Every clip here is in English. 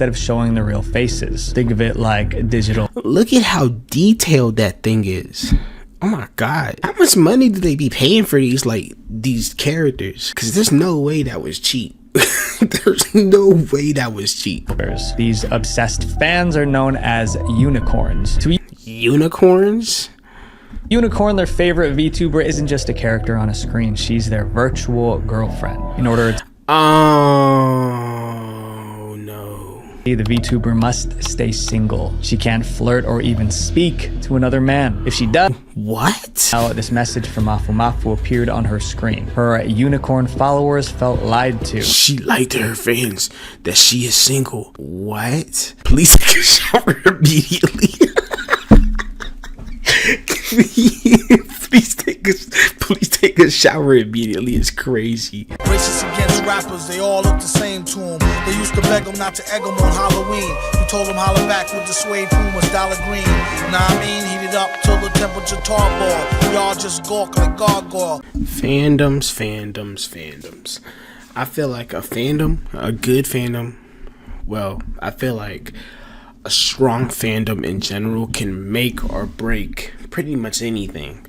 instead of showing the real faces. Think of it like digital. Look at how detailed that thing is. Oh my god. How much money do they be paying for these characters? Because there's no way that was cheap. There's no way that was cheap. These obsessed fans are known as unicorns. Unicorns? Unicorn, their favorite VTuber, isn't just a character on a screen. She's their virtual girlfriend. In order to the VTuber must stay single. She can't flirt or even speak to another man. If she does, what? Now, this message from Mafu Mafu appeared on her screen. Her unicorn followers felt lied to. She lied to her fans that she is single. What? Please take a shower immediately. Please take a shower immediately. It's crazy. Racist against rappers, they all look the same to him. They used to beg him not to egg him on Halloween. He told him holler back with the suede Pumas, dollar green. Nah, I mean, heat it up till the temperature tarball. Y'all just gawk like gargoyle. Fandoms. I feel like a good fandom, well, I feel like a strong fandom in general can make or break pretty much anything.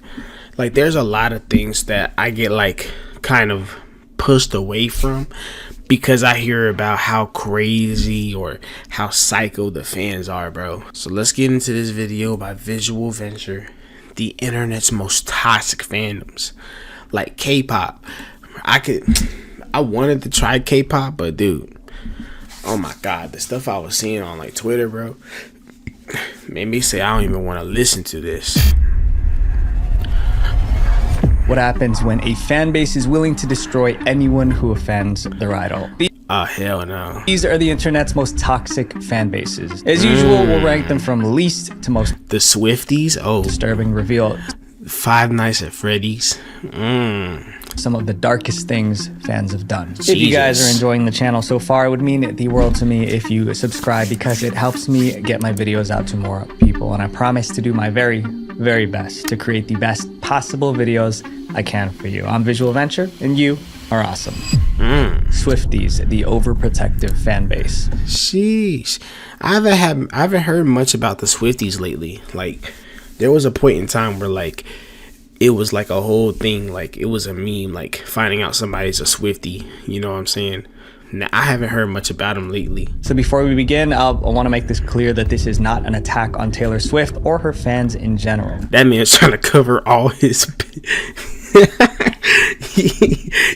Like, there's a lot of things that I get like kind of pushed away from because I hear about how crazy or how psycho the fans are, bro. So let's get into this video by Visual Venture, the internet's most toxic fandoms. Like K-pop. I wanted to try K-pop, but dude, oh my god, the stuff I was seeing on like Twitter, bro, made me say I don't even want to listen to this. What happens when a fan base is willing to destroy anyone who offends their idol? Oh, hell no. These are the internet's most toxic fan bases. As usual, we'll rank them from least to most. The Swifties? Oh. Disturbing reveal. Five Nights at Freddy's. Some of the darkest things fans have done. Jesus. If you guys are enjoying the channel so far, it would mean the world to me if you subscribe, because it helps me get my videos out to more people. And I promise to do my very, very best to create the best possible videos I can for you. I'm Visual Venture, and you are awesome. Swifties, the overprotective fan base. Sheesh. I haven't heard much about the Swifties lately. Like, there was a point in time where like it was like a whole thing, like it was a meme, like finding out somebody's a Swiftie, you know what I'm saying? Now, I haven't heard much about him lately. So before we begin, I want to make this clear that this is not an attack on Taylor Swift or her fans in general. That man's trying to cover all his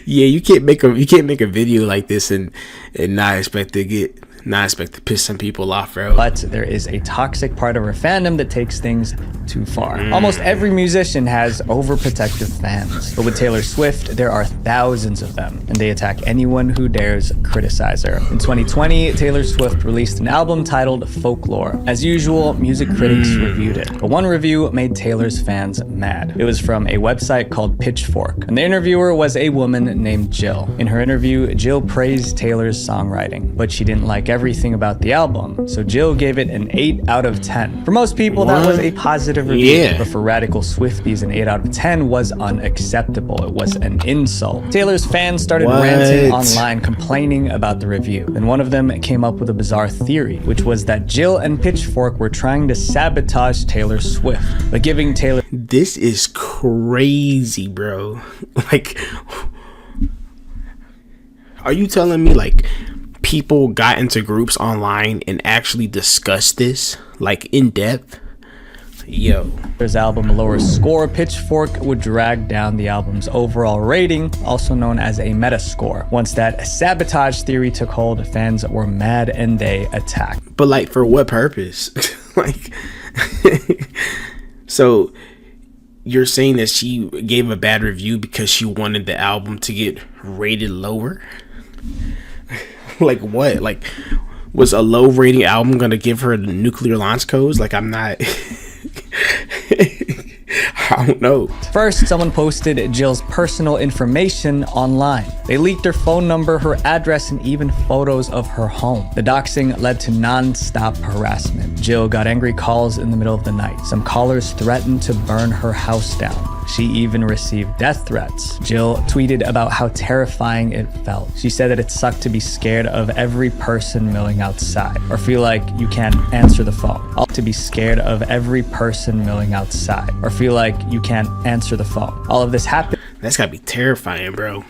yeah, you can't make a video like this and not expect to piss some people off, bro. But there is a toxic part of our fandom that takes things too far. Almost every musician has overprotective fans. But with Taylor Swift, there are thousands of them, and they attack anyone who dares criticize her. In 2020, Taylor Swift released an album titled Folklore. As usual, music critics reviewed it. But one review made Taylor's fans mad. It was from a website called Pitchfork, and the interviewer was a woman named Jill. In her interview, Jill praised Taylor's songwriting, but she didn't like everything about the album, so Jill gave it an 8 out of 10. For most people, that was a positive review, but for radical Swifties, an 8 out of 10 was unacceptable. It was an insult. Taylor's fans started ranting online, complaining about the review. Then one of them came up with a bizarre theory, which was that Jill and Pitchfork were trying to sabotage Taylor Swift by giving Taylor— This is crazy, bro. Like, are you telling me like people got into groups online and actually discussed this like in depth? Yo. Taylor's album a lower score, Pitchfork would drag down the album's overall rating, also known as a metascore. Once that sabotage theory took hold, fans were mad and they attacked. But like, for what purpose? Like, so you're saying that she gave a bad review because she wanted the album to get rated lower? Like what? Like, was a low rating album gonna give her the nuclear launch codes? Like, I'm not I don't know. First, someone posted Jill's personal information online. They leaked her phone number, her address, and even photos of her home. The doxing led to non-stop harassment. Jill got angry calls in the middle of the night. Some callers threatened to burn her house down. She even received death threats. Jill tweeted about how terrifying it felt. She said that it sucked to be scared of every person milling outside, or feel like you can't answer the phone. To be scared of every person milling outside, or feel like you can't answer the phone. All of this happened. That's gotta be terrifying, bro.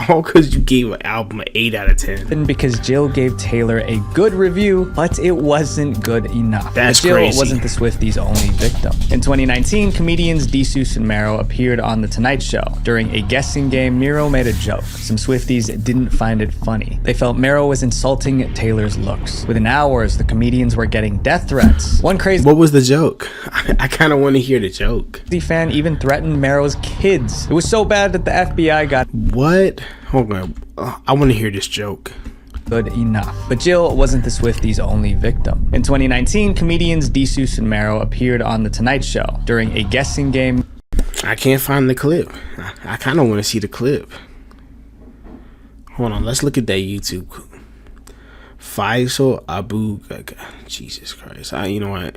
All because you gave an album an 8 out of 10. Because Jill gave Taylor a good review, but it wasn't good enough. That's Jill crazy. wasn't the Swifties' only victim. In 2019, comedians DeSeuss and Mero appeared on The Tonight Show. During a guessing game, Mero made a joke. Some Swifties didn't find it funny. They felt Mero was insulting Taylor's looks. Within hours, the comedians were getting death threats. One crazy What was the joke? I kind of want to hear the joke. fan even threatened Mero's kids. It was so bad that the FBI got What? Hold on. I want to hear this joke. good enough. But Jill wasn't the Swifties' only victim. In 2019, comedians DeSeuss and Mero appeared on The Tonight Show. During a guessing game, I can't find the clip. I kind of want to see the clip. Hold on. Let's look at that YouTube. Faisal Abu. Jesus Christ. You know what?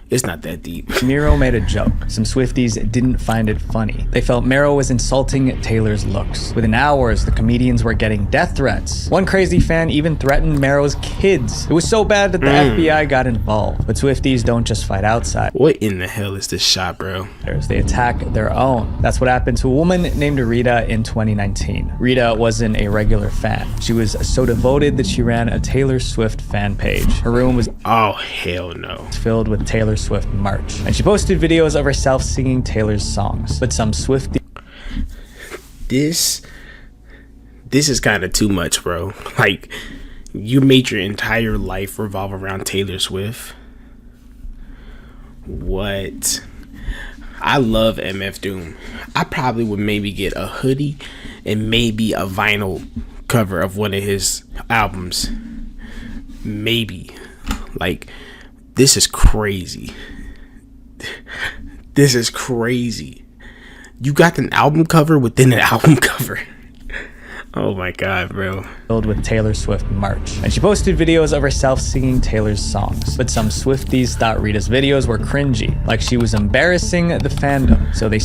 It's not that deep. Mero made a joke. Some Swifties didn't find it funny. They felt Mero was insulting Taylor's looks. Within hours, the comedians were getting death threats. One crazy fan even threatened Mero's kids. It was so bad that the FBI got involved. But Swifties don't just fight outside. What in the hell is this shot, bro? They attack their own. That's what happened to a woman named Rita in 2019. Rita wasn't a regular fan. She was so devoted that she ran a Taylor Swift fan page. Her room was Oh, hell no. filled with Taylor Swift merch, and she posted videos of herself singing Taylor's songs. But some Swifties This is kind of too much, bro. Like, you made your entire life revolve around Taylor Swift. What? I love MF Doom. I probably would maybe get a hoodie and maybe a vinyl cover of one of his albums. Maybe. Like, this is crazy. This is crazy. You got an album cover within an album cover. Oh my god, bro. filled with Taylor Swift merch, and she posted videos of herself singing Taylor's songs. But some Swifties thought Rita's videos were cringy, like she was embarrassing the fandom, so they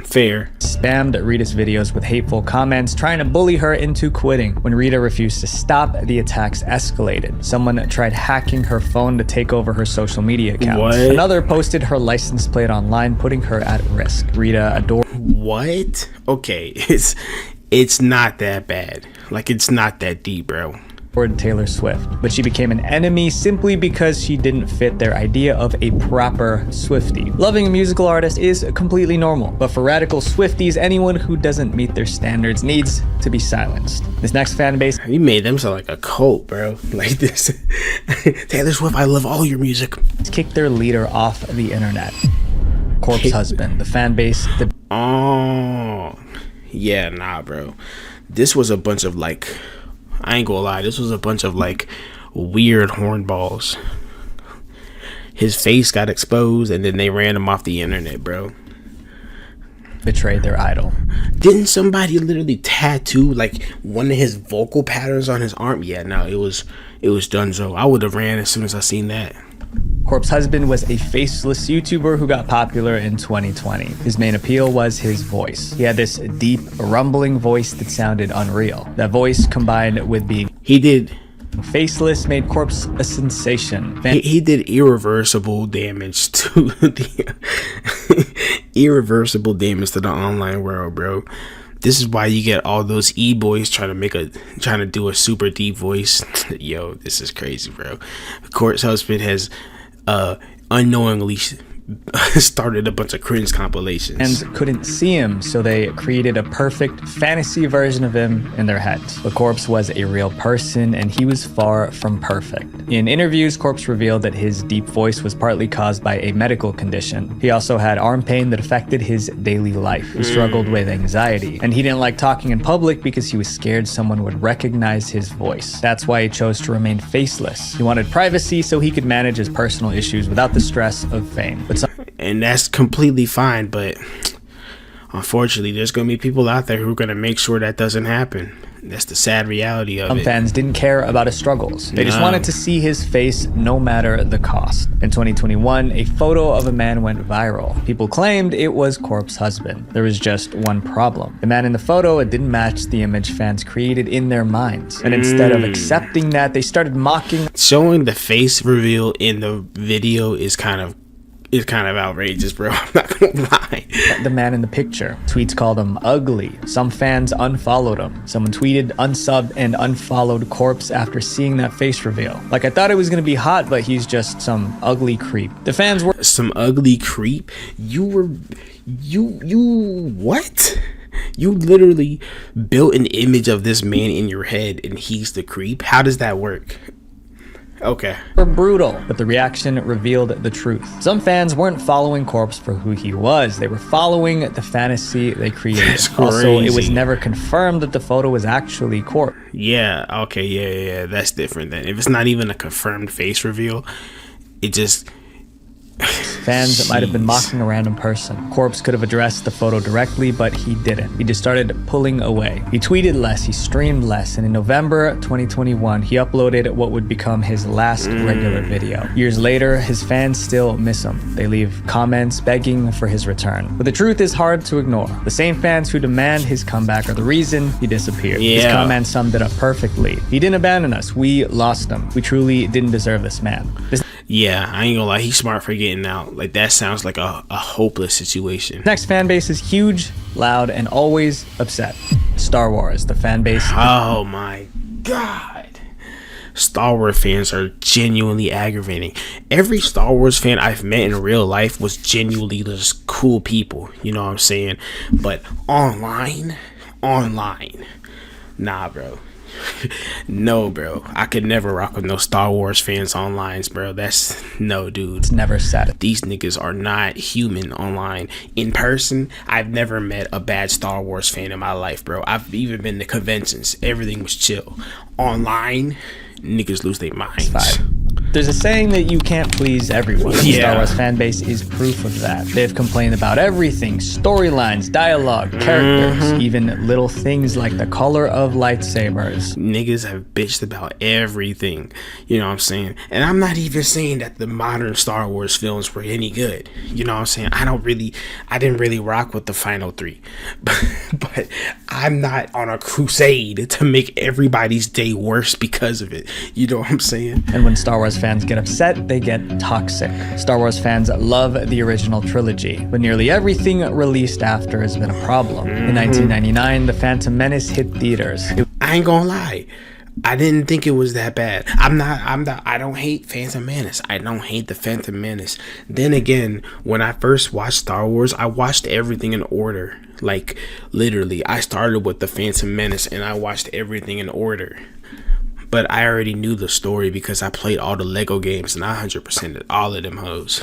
Fair. spammed Rita's videos with hateful comments, trying to bully her into quitting. When Rita refused to stop, the attacks escalated. Someone tried hacking her phone to take over her social media accounts. What? Another posted her license plate online, putting her at risk. Rita adored What? Okay, it's not that bad. Like, it's not that deep, bro. Taylor Swift, but she became an enemy simply because she didn't fit their idea of a proper Swiftie. Loving a musical artist is completely normal, but for radical Swifties, anyone who doesn't meet their standards needs to be silenced. This next fan base You made them sound like a cult, bro. Like this. Taylor Swift, I love all your music. kicked their leader off the internet. Corpse Husband, the fan base, the Oh, yeah, nah, bro. This was a bunch of like, I ain't gonna lie, this was a bunch of like weird hornballs. His face got exposed and then they ran him off the internet, bro. betrayed their idol. Didn't somebody literally tattoo like one of his vocal patterns on his arm? Yeah, no, it was Dunzo. I would have ran as soon as I seen that. Corpse Husband was a faceless YouTuber who got popular in 2020. His main appeal was his voice. He had this deep, rumbling voice that sounded unreal. That voice, combined with being He did faceless, made Corpse a sensation. he did irreversible damage to the irreversible damage to the online world, bro. This is why you get all those e-boys trying to do a super deep voice. Yo, this is crazy, bro. Corpse Husband has unknowingly started a bunch of cringe compilations. And couldn't see him, so they created a perfect fantasy version of him in their heads. But Corpse was a real person, and he was far from perfect. In interviews, Corpse revealed that his deep voice was partly caused by a medical condition. He also had arm pain that affected his daily life. He struggled with anxiety, and he didn't like talking in public because he was scared someone would recognize his voice. That's why he chose to remain faceless. He wanted privacy so he could manage his personal issues without the stress of fame. But And that's completely fine, but unfortunately, there's going to be people out there who are going to make sure that doesn't happen. That's the sad reality of Some it. fans didn't care about his struggles. They just wanted to see his face no matter the cost. In 2021, a photo of a man went viral. People claimed it was Corp's husband. There was just one problem. The man in the photo didn't match the image fans created in their minds. And instead of accepting that, they started mocking. Showing the face reveal in the video is kind of outrageous, bro. I'm not gonna lie. The man in the picture. Tweets called him ugly. Some fans unfollowed him. Someone tweeted, unsubbed, and unfollowed Corpse after seeing that face reveal. Like, I thought it was gonna be hot, but he's just some ugly creep. The fans were Some ugly creep? You what? You literally built an image of this man in your head and he's the creep? How does that work? Okay. brutal, but the reaction revealed the truth. Some fans weren't following Corpse for who he was. They were following the fantasy they created. That's Also, it was crazy. never confirmed that the photo was actually Corpse. Yeah, okay, yeah, that's different then. If it's not even a confirmed face reveal, it just... Fans might have been Jeez. mocking a random person. Corpse could have addressed the photo directly, but he didn't. He just started pulling away. He tweeted less, he streamed less, and in November 2021, he uploaded what would become his last regular video. Years later, his fans still miss him. They leave comments begging for his return. But the truth is hard to ignore. The same fans who demand his comeback are the reason he disappeared. His Yeah. comment summed it up perfectly. He didn't abandon us. We lost him. We truly didn't deserve this man. This Yeah, I ain't gonna lie, he's smart for getting out. Like, that sounds like a hopeless situation. next fan base is huge, loud, and always upset. Star Wars, the fan base. Oh my god. Star Wars fans are genuinely aggravating. Every Star Wars fan I've met in real life was genuinely just cool people. You know what I'm saying? But online, nah, bro. No, bro. I could never rock with no Star Wars fans online, bro. That's no, dude. It's never said. These niggas are not human online. In person, I've never met a bad Star Wars fan in my life, bro. I've even been to conventions. Everything was chill. Online, niggas lose their minds. There's a saying that you can't please everyone. The Yeah. Star Wars fan base is proof of that. They've complained about everything: storylines, dialogue, characters, even little things like the color of lightsabers. Niggas have bitched about everything. You know what I'm saying? And I'm not even saying that the modern Star Wars films were any good. You know what I'm saying? I didn't really rock with the final three. But I'm not on a crusade to make everybody's day worse because of it. You know what I'm saying? And when Star Wars fans get upset, they get toxic. Star Wars fans love the original trilogy, but nearly everything released after has been a problem. In 1999, The Phantom Menace hit theaters. I ain't gonna lie. I didn't think it was that bad. I don't hate Phantom Menace. I don't hate the Phantom Menace. Then again, when I first watched Star Wars, I watched everything in order. Like, literally, I started with the Phantom Menace and I watched everything in order. But I already knew the story because I played all the Lego games and I 100%ed all of them hoes.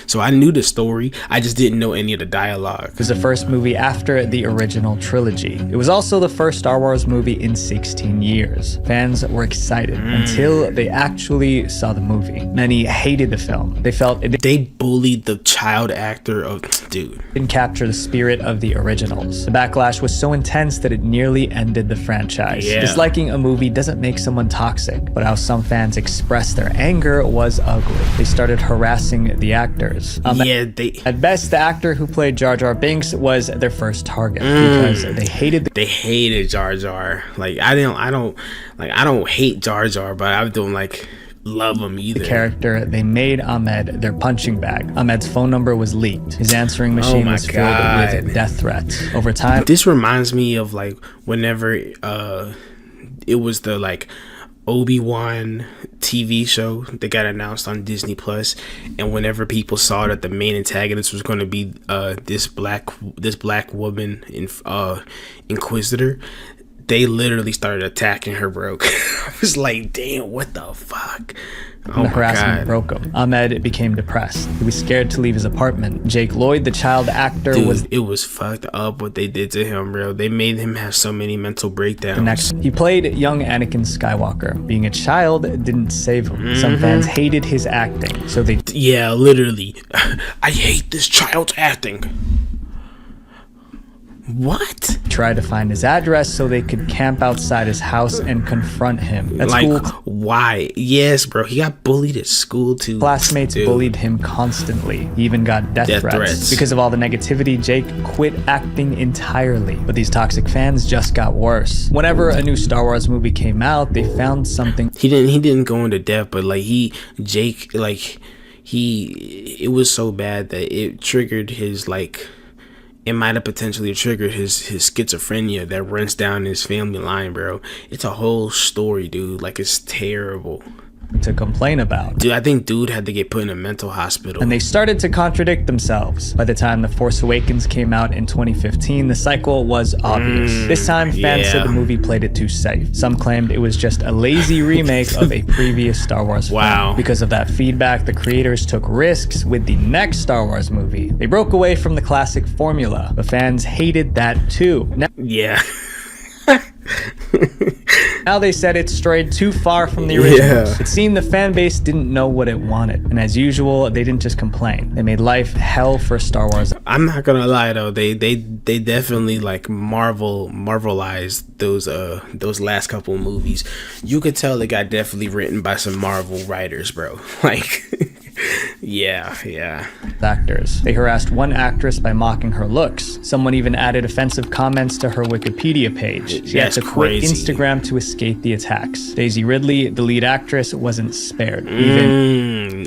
So I knew the story. I just didn't know any of the dialogue. It was the first movie after the original trilogy. It was also the first Star Wars movie in 16 years. Fans were excited until they actually saw the movie. Many hated the film. They felt it They bullied the child actor of... Dude. didn't capture the spirit of the originals. The backlash was so intense that it nearly ended the franchise. Yeah. Disliking a movie doesn't make someone toxic, but how some fans expressed their anger was ugly. They started harassing the actors. At best, the actor who played Jar Jar Binks was their first target because they hated They hated Jar Jar. Like, I don't hate Jar Jar, but I don't love him either. the character. They made Ahmed their punching bag. Ahmed's phone number was leaked. His answering machine my was filled God. with death threats. Over time, This reminds me of whenever it was the Obi-Wan TV show that got announced on Disney Plus, and whenever people saw that the main antagonist was going to be this black woman Inquisitor, they literally started attacking her, bro. I was like, damn, what the fuck? Oh the my harassment God. broke him. Ahmed became depressed. He was scared to leave his apartment. Jake Lloyd, the child actor, was Dude, it was fucked up what they did to him, bro. They made him have so many mental breakdowns. the next. He played young Anakin Skywalker. Being a child didn't save him. Some fans hated his acting, so they Yeah, literally. I hate this child's acting. What? Tried to find his address so they could camp outside his house and confront him. At Like, school, why? Yes, bro. He got bullied at school too. classmates Dude. bullied him constantly. He even got death threats. Because of all the negativity, Jake quit acting entirely. But these toxic fans just got worse. Whenever a new Star Wars movie came out, they found something. He didn't go into depth, but like it was so bad that it triggered his it might have potentially triggered his schizophrenia that runs down his family line, bro. It's a whole story, dude. Like, it's terrible to complain about. Dude, I think dude had to get put in a mental hospital. And they started to contradict themselves. By the time The Force Awakens came out in 2015, the cycle was obvious. This time, fans said the movie played it too safe. Some claimed it was just a lazy remake of a previous Star Wars film. Because of that feedback, the creators took risks with the next Star Wars movie. They broke away from the classic formula, but fans hated that too. Now they said it strayed too far from the originals. It seemed the fan base didn't know what it wanted. And as usual, they didn't just complain. They made life hell for Star Wars. I'm not gonna lie though, they definitely like marvelized those last couple of movies. You could tell it got definitely written by some Marvel writers, bro. Like yeah. Actors. They harassed one actress by mocking her looks. Someone even added offensive comments to her Wikipedia page. She had to quit Instagram to escape the attacks. Daisy Ridley, the lead actress, wasn't spared. New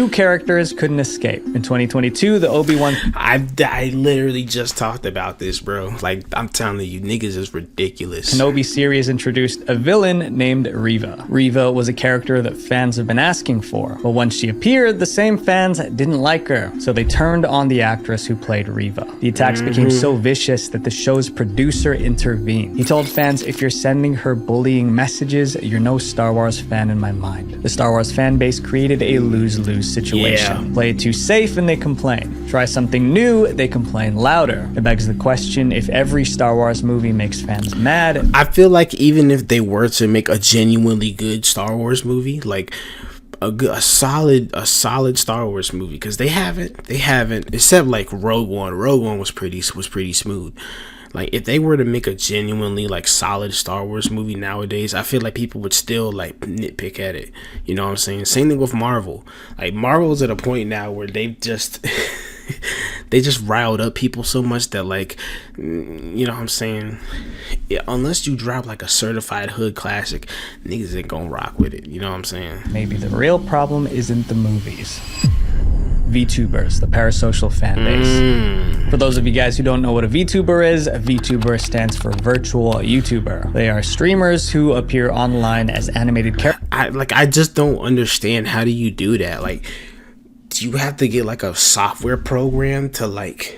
characters couldn't escape. In 2022, the Obi-Wan... I literally just talked about this, bro. Like, I'm telling you, niggas is ridiculous. Kenobi series introduced a villain named Reva. Reva was a character that fans have been asking for, but once she appeared, the same fans didn't like her, so they turned on the actress who played Reva. The attacks became so vicious that the show's producer intervened. He told fans, if you're sending her bullying messages, you're no Star Wars fan in my mind. The Star Wars fan base created a lose-lose situation. Play it too safe and they complain. Try something new, they complain louder. It begs the question, if every Star Wars movie makes fans mad... I feel like even if they were to make a genuinely good Star Wars movie, like a solid Star Wars movie, because they haven't, except like Rogue One was pretty smooth. Like, if they were to make a genuinely like solid Star Wars movie nowadays, I feel like people would still like nitpick at it. You know what I'm saying? Same thing with Marvel. Like, Marvel's at a point now where they've just they just riled up people so much that, like, you know what I'm saying? Yeah, unless you drop like a certified hood classic, niggas ain't gonna rock with it. You know what I'm saying? Maybe the real problem isn't the movies. VTubers, the parasocial fan base. For those of you guys who don't know what a VTuber is, a VTuber stands for virtual YouTuber. They are streamers who appear online as animated characters. I just don't understand, how do you do that? Like, do you have to get like a software program to, like,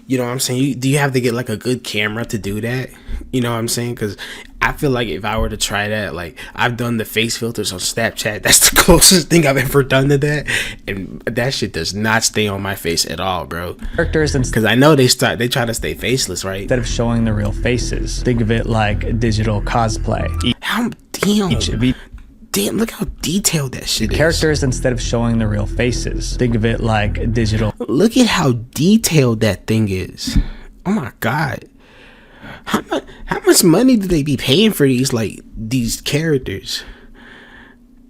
you know what I'm saying? Do you have to get like a good camera to do that? You know what I'm saying? Because I feel like if I were to try that, like, I've done the face filters on Snapchat. That's the closest thing I've ever done to that. And that shit does not stay on my face at all, bro. Characters, because I know they try to stay faceless, right? Instead of showing the real faces. Think of it like digital cosplay. Damn, look how detailed that shit is. Characters instead of showing the real faces. Think of it like digital. Look at how detailed that thing is. Oh my God. How much money do they be paying for these characters?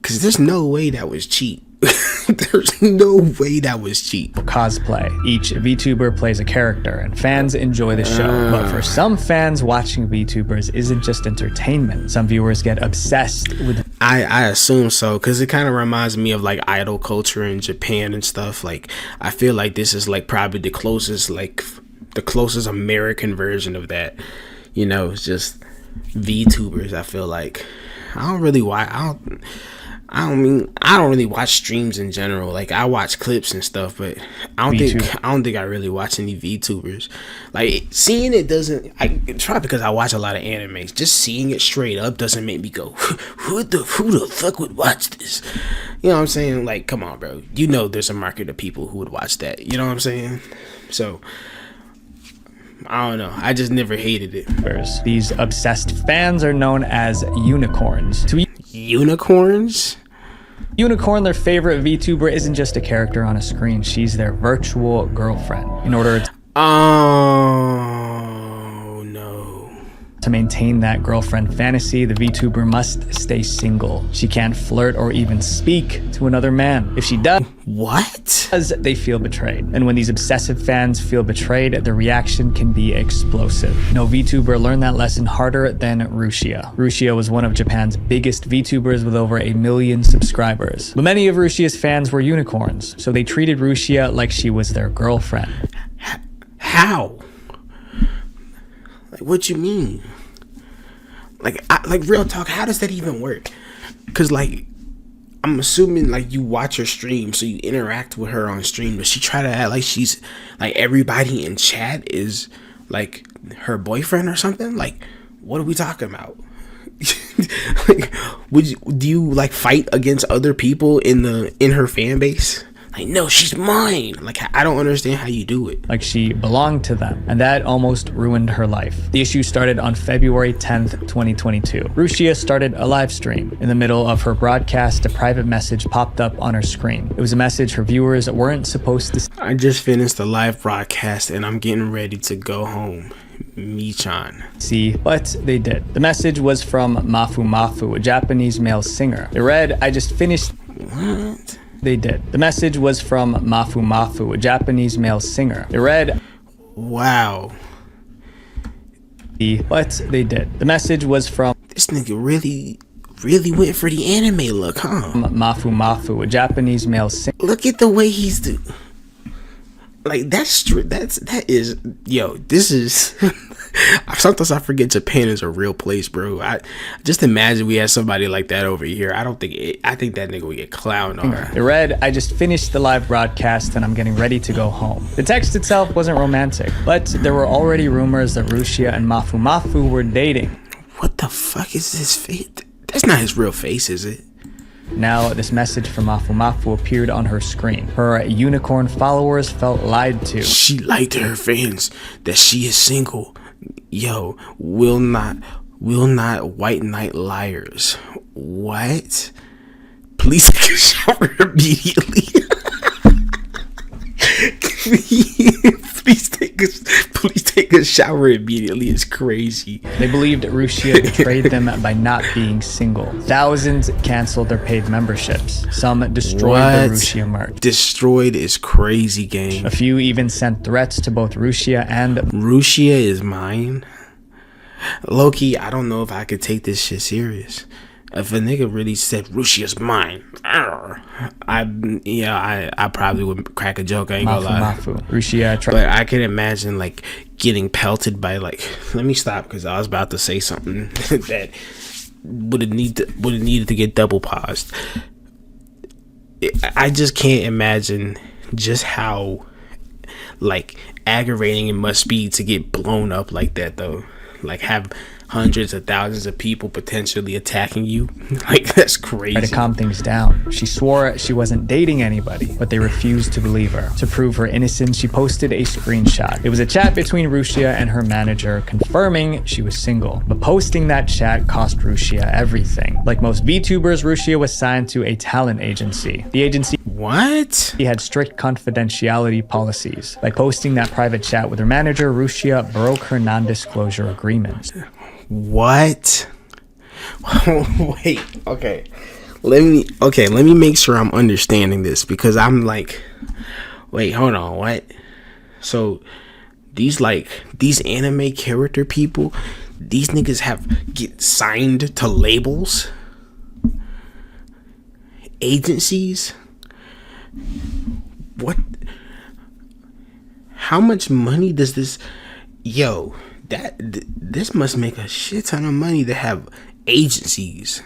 Because there's no way that was cheap. There's no way that was cheap. Cosplay. Each VTuber plays a character, and fans enjoy the show. But for some fans, watching VTubers isn't just entertainment. Some viewers get obsessed with... I assume so, because it kind of reminds me of like idol culture in Japan and stuff. Like, I feel like this is like probably the closest American version of that. You know, it's just VTubers. I feel like I don't really watch streams in general. Like, I watch clips and stuff, but I don't think I really watch any VTubers. Like, seeing it doesn't. It's probably because I watch a lot of animes. Just seeing it straight up doesn't make me go, who the fuck would watch this? You know what I'm saying? Like, come on, bro. You know, there's a market of people who would watch that. You know what I'm saying? So, I don't know. I just never hated it. These obsessed fans are known as unicorns. Unicorns? Unicorn, their favorite VTuber, isn't just a character on a screen. She's their virtual girlfriend. In order to... Oh no. To maintain that girlfriend fantasy, the VTuber must stay single. She can't flirt or even speak to another man. If she does, What? they feel betrayed. And when these obsessive fans feel betrayed, the reaction can be explosive. No VTuber learned that lesson harder than Rushia. Rushia was one of Japan's biggest VTubers with over 1 million subscribers. But many of Rushia's fans were unicorns, so they treated Rushia like she was their girlfriend. How? Like, what you mean? Like, like real talk, how does that even work? Because, like, I'm assuming, like, you watch her stream, so you interact with her on stream. Does she try to act like she's, like, everybody in chat is, like, her boyfriend or something? Like, what are we talking about? Like, do you, like, fight against other people in her fan base? Like, no, she's mine. Like, I don't understand how you do it. Like she belonged to them, and that almost ruined her life. The issue started on February 10th, 2022. Rushia started a live stream. In the middle of her broadcast, a private message popped up on her screen. It was a message her viewers weren't supposed to I just finished the live broadcast, and I'm getting ready to go home. Michan. see, but they did. The message was from Mafu Mafu, a Japanese male singer. It read, "I just finished..." What? They did. The message was from Mafu Mafu, a Japanese male singer. It read, Wow. but they did. The message was from This nigga really went for the anime look, huh? Mafu Mafu, a Japanese male singer. Look at the way he's do. Like, that's true. That is, yo, this is. Sometimes I forget Japan is a real place, bro. I just imagine we had somebody like that over here. I think that nigga would get clowned on. It read, "I just finished the live broadcast and I'm getting ready to go home." The text itself wasn't romantic, but there were already rumors that Rushia and Mafu Mafu were dating. What the fuck is this face? That's not his real face, is it? Now, this message from Mafu Mafu appeared on her screen. Her unicorn followers felt lied to. She lied to her fans that she is single. Yo, will not white knight liars. What? Please take a shower immediately. Please take a shower immediately. It's crazy. They believed Rushia betrayed them by not being single. Thousands canceled their paid memberships. Some destroyed the Rushia merch. Destroyed is crazy, gang. A few even sent threats to both Rushia and Rushia is mine. Low-key, I don't know if I could take this shit serious. If a nigga really said Rushia's mine, I probably would crack a joke. I ain't gonna lie. Mafu. Rushia But I can imagine, like, getting pelted by, like, let me stop because I was about to say something that would have needed to get double paused. I just can't imagine just how, like, aggravating it must be to get blown up like that, though. Like, have hundreds of thousands of people potentially attacking you. Like, that's crazy. to calm things down. She swore she wasn't dating anybody, but they refused to believe her. To prove her innocence, she posted a screenshot. It was a chat between Rushia and her manager confirming she was single. But posting that chat cost Rushia everything. Like most VTubers, Rushia was signed to a talent agency. The agency What? had strict confidentiality policies. By posting that private chat with her manager, Rushia broke her non-disclosure agreement. What? Wait, okay. Let me make sure I'm understanding this, because I'm like, wait, hold on, what? So these anime character people, these niggas get signed to labels, agencies. What? How much money does this? Yo, this must make a shit ton of money to have agencies.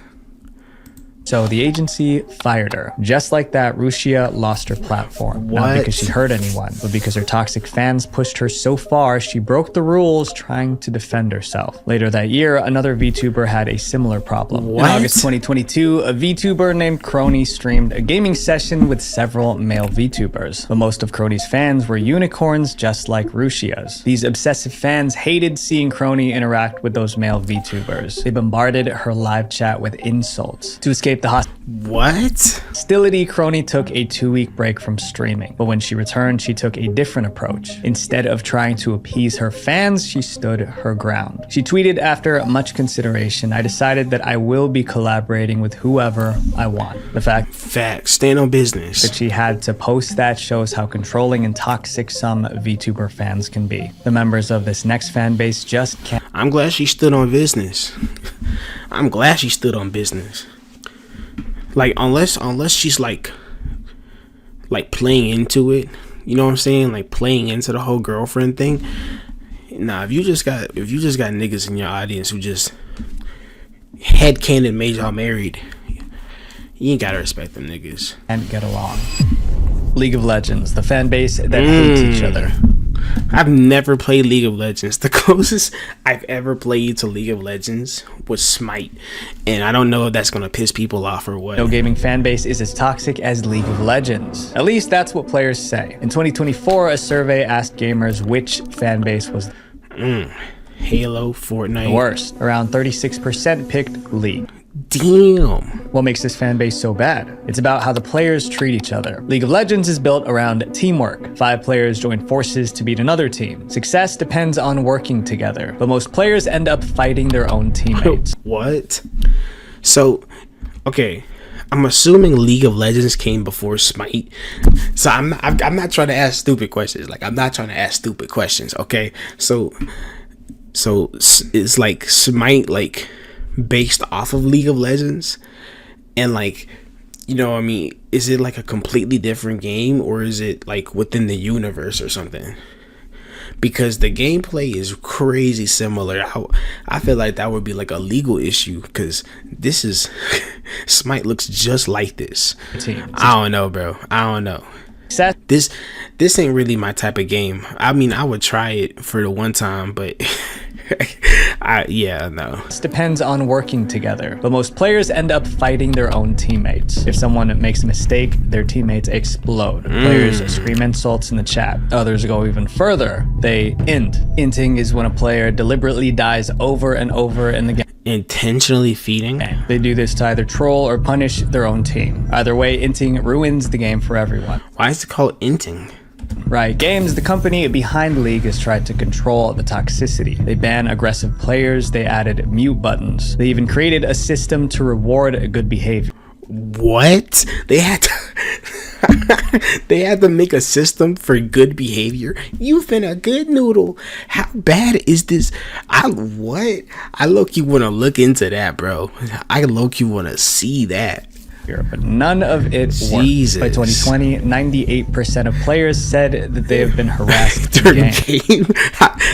So the agency fired her. Just like that, Rushia lost her platform. Not What? because she hurt anyone, but because her toxic fans pushed her so far, she broke the rules trying to defend herself. Later that year, another VTuber had a similar problem. What? In August 2022, a VTuber named Crony streamed a gaming session with several male VTubers. But most of Crony's fans were unicorns just like Rushia's. These obsessive fans hated seeing Crony interact with those male VTubers. They bombarded her live chat with insults. To escape escape the What? hostility, Crony took a 2-week break from streaming. But when she returned, she took a different approach. Instead of trying to appease her fans, she stood her ground. She tweeted, "After much consideration, I decided that I will be collaborating with whoever I want." The fact Stand on business. that she had to post that shows how controlling and toxic some VTuber fans can be. The members of this next fan base just can't. I'm glad she stood on business. I'm glad she stood on business. Like, unless she's like playing into it, you know what I'm saying? Like playing into the whole girlfriend thing. Nah, if you just got niggas in your audience who just headcanon made y'all married, you ain't gotta respect them niggas. And get along. League of Legends, the fan base that hates each other. I've never played League of Legends. The closest I've ever played to League of Legends was Smite, and I don't know if that's gonna piss people off or what. No gaming fan base is as toxic as League of Legends. At least that's what players say. In 2024, a survey asked gamers which fan base was Halo, Fortnite. the worst. Around 36% picked League. Damn. What makes this fan base so bad? It's about how the players treat each other. League of Legends is built around teamwork. 5 players join forces to beat another team. Success depends on working together, but most players end up fighting their own teammates. What? So, okay, I'm assuming League of Legends came before Smite. So I'm not trying to ask stupid questions. Like, I'm not trying to ask stupid questions. Okay, so it's like Smite like based off of League of Legends, and like, you know what I mean, is it like a completely different game, or is it like within the universe or something? Because the gameplay is crazy similar. I feel like that would be like a legal issue, because this is Smite looks just like this. I don't know, bro. I don't know. This ain't really my type of game. I mean, I would try it for the one time, but no. This depends on working together, but most players end up fighting their own teammates. If someone makes a mistake, their teammates explode. Players scream insults in the chat. Others go even further. They int. Inting is when a player deliberately dies over and over in the game. Intentionally feeding? They do this to either troll or punish their own team. Either way, inting ruins the game for everyone. Why is it called inting? Riot Games, the company behind League, has tried to control the toxicity. They ban aggressive players, they added mute buttons. They even created a system to reward good behavior. What? They had to make a system for good behavior? You've been a good noodle. How bad is this? I low-key want to look into that, bro. I low-key want to see that. But none of it worked. By 2020, 98% of players said that they have been harassed during the game.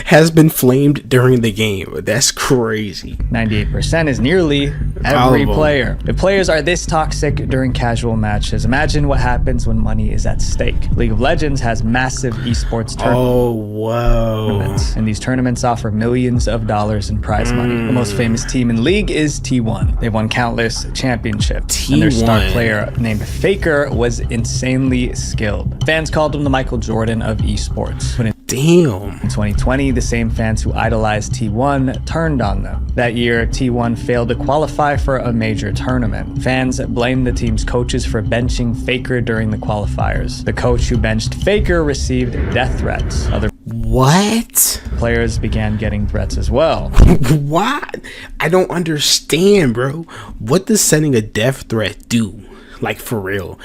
Has been flamed during the game. That's crazy. 98% is nearly every player. If players are this toxic during casual matches, imagine what happens when money is at stake. League of Legends has massive esports tournaments. Oh, whoa. And these tournaments offer millions of dollars in prize money. The most famous team in League is T1. They've won countless championships. And their star player named Faker was insanely skilled. Fans called him the Michael Jordan of esports. Damn. In 2020, the same fans who idolized T1 turned on them. That year, T1 failed to qualify for a major tournament. Fans blamed the team's coaches for benching Faker during the qualifiers. The coach who benched Faker received death threats. Other players began getting threats as well. What? I don't understand, bro. What does sending a death threat do? Like, for real?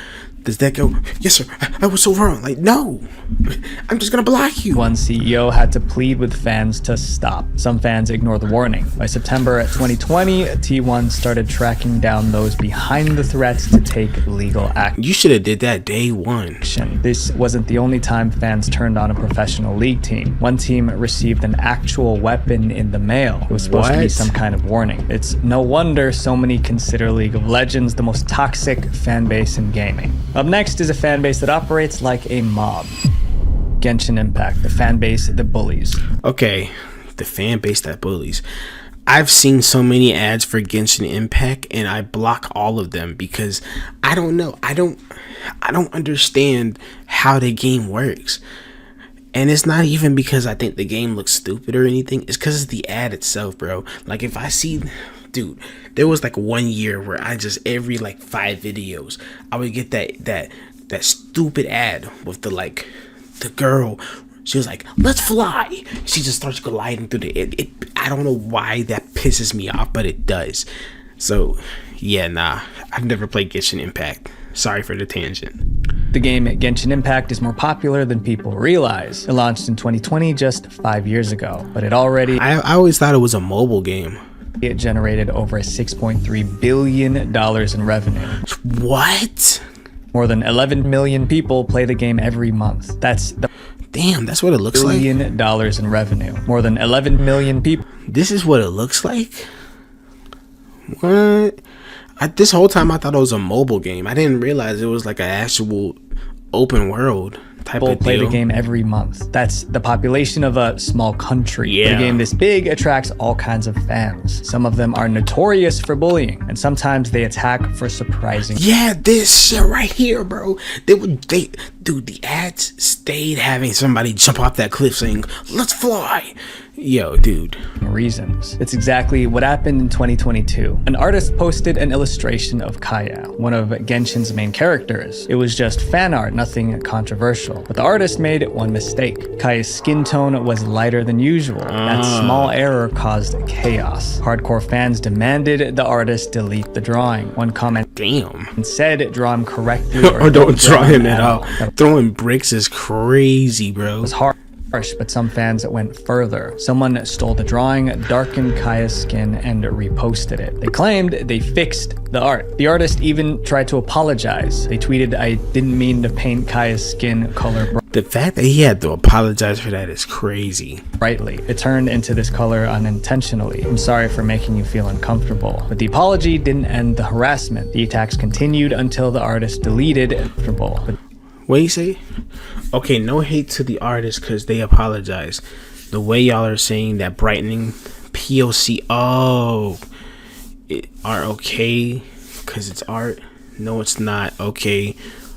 Does that go, yes sir, I was so wrong? Like, no, I'm just gonna block you. One CEO had to plead with fans to stop. Some fans ignored the warning. By September 2020, T1 started tracking down those behind the threats to take legal action. You should have did that day one. This wasn't the only time fans turned on a professional league team. One team received an actual weapon in the mail. It was supposed to be some kind of warning. It's no wonder so many consider League of Legends the most toxic fan base in gaming. Up next is a fan base that operates like a mob. Genshin Impact, the fan base that bullies. Okay, the fan base that bullies. I've seen so many ads for Genshin Impact and I block all of them because I don't know. I don't understand how the game works. And it's not even because I think the game looks stupid or anything. It's because it's the ad itself, bro. Like, if I see dude, there was like 1 year where I just every like 5 videos I would get that stupid ad with the girl. She was like, let's fly. She just starts gliding through the I don't know why that pisses me off, but it does. So yeah, nah, I've never played Genshin Impact. Sorry for the tangent. The game Genshin Impact is more popular than people realize. It launched in 2020, just 5 years ago, but I always thought it was a mobile game. It generated over $6.3 billion in revenue. What? More than 11 million people play the game every month. Damn, that's what it looks like. $1 billion in revenue. More than 11 million people. This is what it looks like? What? This whole time I thought it was a mobile game. I didn't realize it was like an actual open world type of deal. People play the game every month. That's the population of a small country. Yeah. A game this big attracts all kinds of fans. Some of them are notorious for bullying, and sometimes they attack for surprising. Yeah, this shit right here, bro. Dude, the ads stayed having somebody jump off that cliff saying, let's fly. Yo, dude. Reasons. It's exactly what happened in 2022. An artist posted an illustration of Kaya, one of Genshin's main characters. It was just fan art, nothing controversial. But the artist made one mistake. Kaya's skin tone was lighter than usual. That small error caused chaos. Hardcore fans demanded the artist delete the drawing. One comment said draw him correctly or don't draw him at all. Throwing bricks is crazy, bro. It was harsh, but some fans went further. Someone stole the drawing, darkened Kaya's skin, and reposted it. They claimed they fixed the art. The artist even tried to apologize. They tweeted, I didn't mean to paint Kaya's skin color The fact that he had to apologize for that is crazy. brightly. It turned into this color unintentionally. I'm sorry for making you feel uncomfortable. But the apology didn't end the harassment. The attacks continued until the artist deleted comfortable. What you say? Okay, no hate to the artist because they apologize. The way y'all are saying that brightening POC, art okay because it's art. No, it's not okay,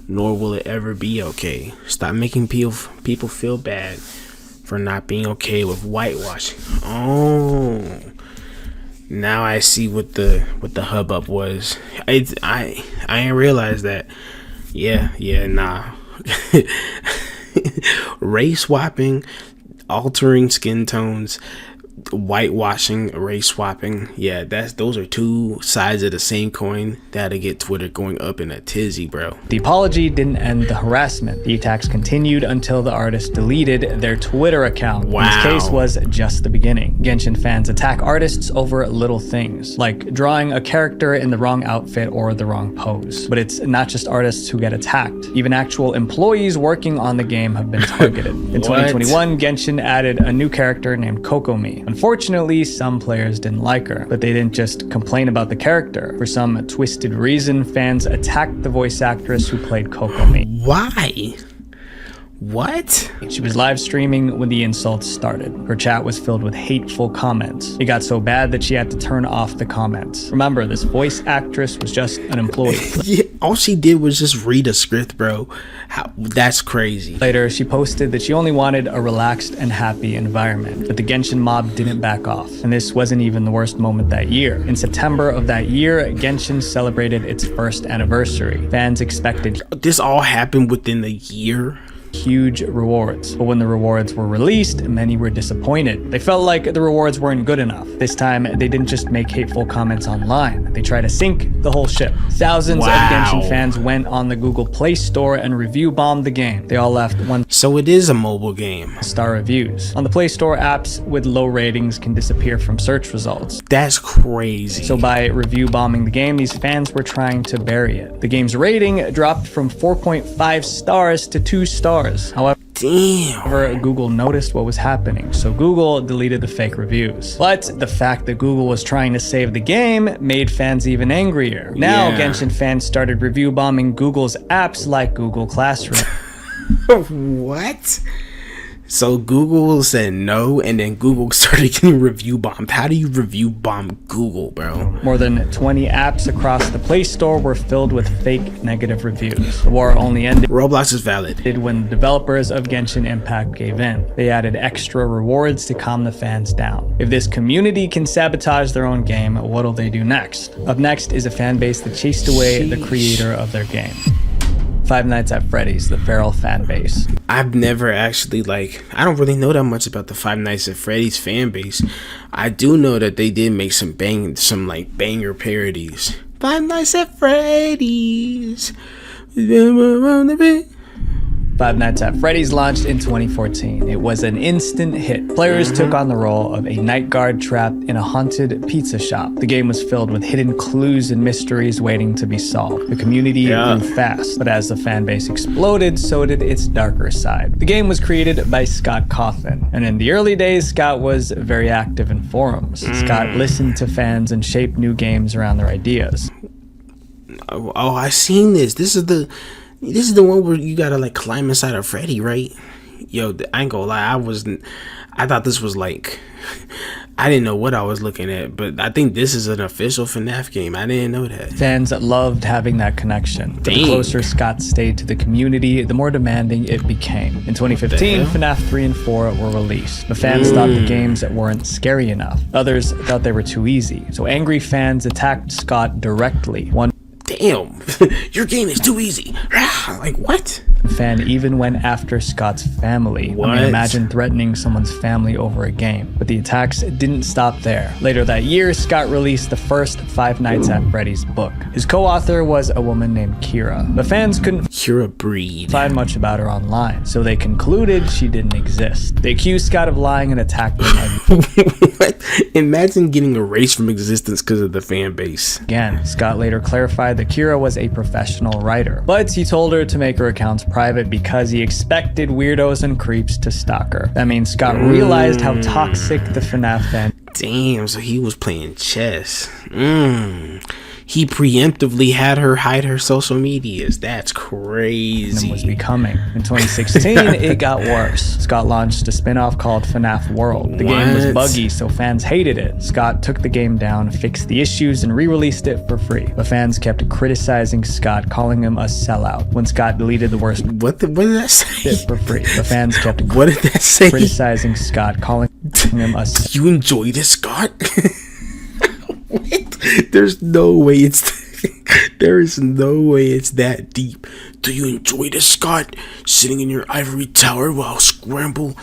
nor will it ever be okay. Stop making people feel bad for not being okay with whitewashing. Oh, now I see what the hubbub was. I ain't realized that. Yeah, nah. Race swapping, altering skin tones, whitewashing, race swapping. Yeah, those are two sides of the same coin that'll get Twitter going up in a tizzy, bro. The apology didn't end the harassment. The attacks continued until the artist deleted their Twitter account. Wow. This case was just the beginning. Genshin fans attack artists over little things, like drawing a character in the wrong outfit or the wrong pose. But it's not just artists who get attacked. Even actual employees working on the game have been targeted. In 2021, Genshin added a new character named Kokomi. Unfortunately, some players didn't like her, but they didn't just complain about the character. For some twisted reason, fans attacked the voice actress who played Kokomi. Why? What? She was live streaming when the insults started. Her chat was filled with hateful comments. It got so bad that she had to turn off the comments. Remember, this voice actress was just an employee. Yeah, all she did was just read a script, bro. That's crazy. Later, she posted that she only wanted a relaxed and happy environment, but the Genshin mob didn't back off. And this wasn't even the worst moment that year. In September of that year, Genshin celebrated its first anniversary. Fans expected This all happened within a year? huge rewards. But when the rewards were released, many were disappointed. They felt like the rewards weren't good enough. This time, they didn't just make hateful comments online. They tried to sink the whole ship. Thousands of Genshin fans went on the Google Play Store and review bombed the game. They all left So it is a mobile game. 1-star reviews. On the Play Store, apps with low ratings can disappear from search results. That's crazy. So by review bombing the game, these fans were trying to bury it. The game's rating dropped from 4.5 stars to 2 stars. However, Google noticed what was happening, so Google deleted the fake reviews. But the fact that Google was trying to save the game made fans even angrier. Now, Genshin fans started review bombing Google's apps like Google Classroom. What? So Google said no, and then Google started getting review bombed. How do you review bomb Google, bro? More than 20 apps across the Play Store were filled with fake negative reviews. The war only ended Roblox is valid. when the developers of Genshin Impact gave in. They added extra rewards to calm the fans down. If this community can sabotage their own game, what'll they do next? Up next is a fan base that chased away the creator of their game. Five Nights at Freddy's, the feral fan base. I've never actually, I don't really know that much about the Five Nights at Freddy's fan base. I do know that they did make some banger parodies. Five Nights at Freddy's. Five Nights at Freddy's launched in 2014. It was an instant hit. Players took on the role of a night guard trapped in a haunted pizza shop. The game was filled with hidden clues and mysteries waiting to be solved. The community grew fast, but as the fan base exploded, so did its darker side. The game was created by Scott Cawthon, and in the early days, Scott was very active in forums. Scott listened to fans and shaped new games around their ideas. Oh, I seen this. This is the one where you gotta climb inside of Freddy, right? Yo, I ain't gonna lie, I thought this was I didn't know what I was looking at, but I think this is an official FNAF game. I didn't know that. Fans loved having that connection. But the closer Scott stayed to the community, the more demanding it became. In 2015, FNAF 3 and 4 were released. The fans thought the games weren't scary enough. Others thought they were too easy. So angry fans attacked Scott directly. One Damn, your game is too easy. What? fan even went after Scott's family. What? I mean, imagine threatening someone's family over a game. But the attacks didn't stop there. Later that year, Scott released the first Five Nights at Freddy's book. His co-author was a woman named Kira. The fans couldn't You're a breed. find much about her online, so they concluded she didn't exist. They accused Scott of lying and attacked him What? Imagine getting erased from existence because of the fan base. again. Scott later clarified that Kira was a professional writer, but he told her to make her accounts private because he expected weirdos and creeps to stalk her. That means Scott realized how toxic the FNAF fan Damn, so he was playing chess. He preemptively had her hide her social medias. That's crazy. was becoming. In 2016, it got worse. Scott launched a spin-off called FNAF World. The game was What? buggy, so fans hated it. Scott took the game down, fixed the issues, and re-released it for free. The fans kept criticizing Scott, calling him a sellout. When Scott deleted the worst What did that say? bit for free, the fans kept What did that say? criticizing Scott, calling him a You enjoy this, Scott? What? There's no way there is no way it's that deep. Do you enjoy this, Scott? Sitting in your ivory tower while scramble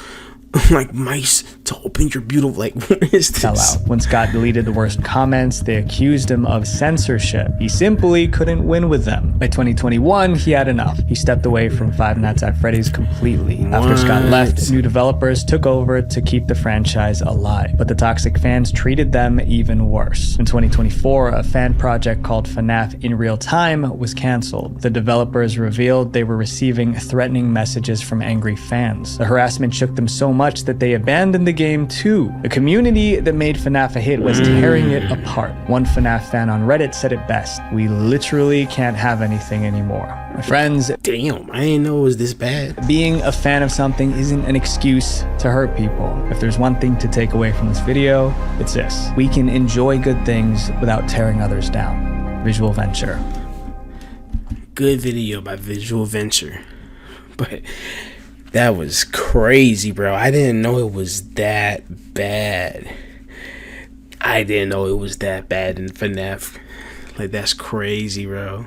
like mice to open your beautiful, what is this? sellout. When Scott deleted the worst comments, they accused him of censorship. He simply couldn't win with them. By 2021, he had enough. He stepped away from Five Nights at Freddy's completely. After Scott left, new developers took over to keep the franchise alive. But the toxic fans treated them even worse. In 2024, a fan project called FNAF in Real Time was canceled. The developers revealed they were receiving threatening messages from angry fans. The harassment shook them so much that they abandoned the game too. The community that made FNAF a hit was tearing it apart. One FNAF fan on Reddit said it best: "We literally can't have anything anymore." My friends, Damn, I didn't know it was this bad. being a fan of something isn't an excuse to hurt people. If there's one thing to take away from this video, it's this: we can enjoy good things without tearing others down. Visual Venture. Good video by Visual Venture. But that was crazy, bro. I didn't know it was that bad. I didn't know it was that bad in FNAF. That's crazy, bro.